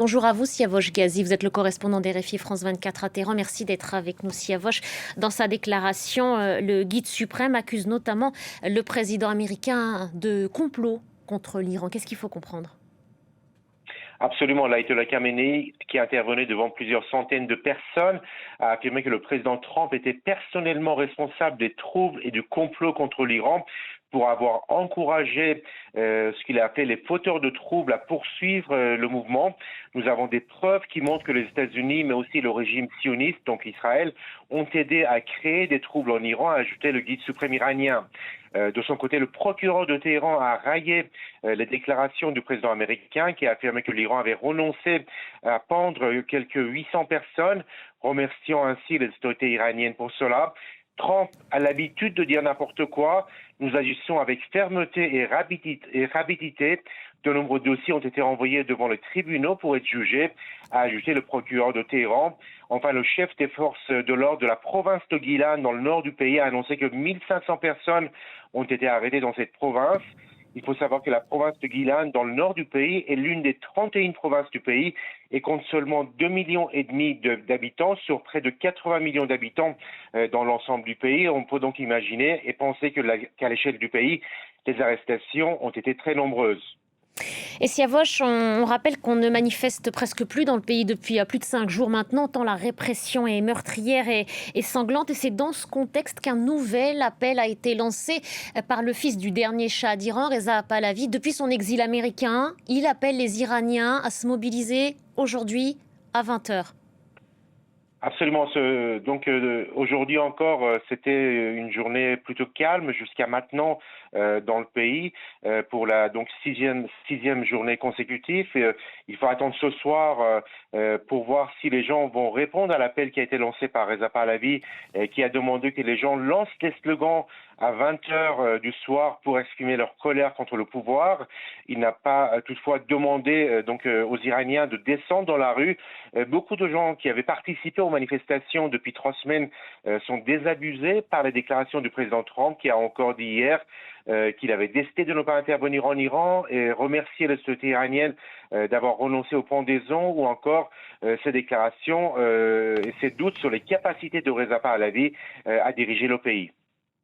Bonjour à vous, Siavosh Ghazi. Vous êtes le correspondant d'RFI France 24 à Téhéran. Merci d'être avec nous, Siavosh. Dans sa déclaration, le guide suprême accuse notamment le président américain de complot contre l'Iran. Qu'est-ce qu'il faut comprendre ? Absolument, l'Ayatollah Khamenei, qui intervenait devant plusieurs centaines de personnes, a affirmé que le président Trump était personnellement responsable des troubles et du complot contre l'Iran pour avoir encouragé ce qu'il a appelé les fauteurs de troubles à poursuivre le mouvement. Nous avons des preuves qui montrent que les États-Unis, mais aussi le régime sioniste, donc Israël, ont aidé à créer des troubles en Iran, a ajouté le guide suprême iranien. De son côté, le procureur de Téhéran a raillé les déclarations du président américain qui a affirmé que l'Iran avait renoncé à pendre quelques 800 personnes, remerciant ainsi les autorités iraniennes pour cela. Trump a l'habitude de dire n'importe quoi. Nous agissons avec fermeté et rapidité. De nombreux dossiers ont été renvoyés devant les tribunaux pour être jugés, a ajouté le procureur de Téhéran. Enfin, le chef des forces de l'ordre de la province de Guilan, dans le nord du pays, a annoncé que 1500 personnes ont été arrêtées dans cette province. Il faut savoir que la province de Guilan, dans le nord du pays, est l'une des 31 provinces du pays et compte seulement 2,5 millions d'habitants sur près de 80 millions d'habitants dans l'ensemble du pays. On peut donc imaginer et penser qu'à l'échelle du pays, les arrestations ont été très nombreuses. Et Siavosh, on rappelle qu'on ne manifeste presque plus dans le pays depuis plus de 5 jours maintenant, tant la répression est meurtrière et sanglante. Et c'est dans ce contexte qu'un nouvel appel a été lancé par le fils du dernier Shah d'Iran, Reza Pahlavi. Depuis son exil américain, il appelle les Iraniens à se mobiliser aujourd'hui à 20h. Absolument. Donc aujourd'hui encore, c'était une journée plutôt calme jusqu'à maintenant dans le pays pour la donc sixième journée consécutive. Il faut attendre ce soir pour voir si les gens vont répondre à l'appel qui a été lancé par Reza Pahlavi, qui a demandé que les gens lancent des slogans à 20h du soir pour exprimer leur colère contre le pouvoir. Il n'a pas toutefois demandé aux Iraniens de descendre dans la rue. Beaucoup de gens qui avaient participé aux manifestations depuis 3 semaines sont désabusés par les déclarations du président Trump, qui a encore dit hier qu'il avait décidé de ne pas intervenir en Iran et remercier les autorités iraniennes d'avoir renoncé aux pendaisons, ou encore ses déclarations et ses doutes sur les capacités de Reza Pahlavi à diriger le pays.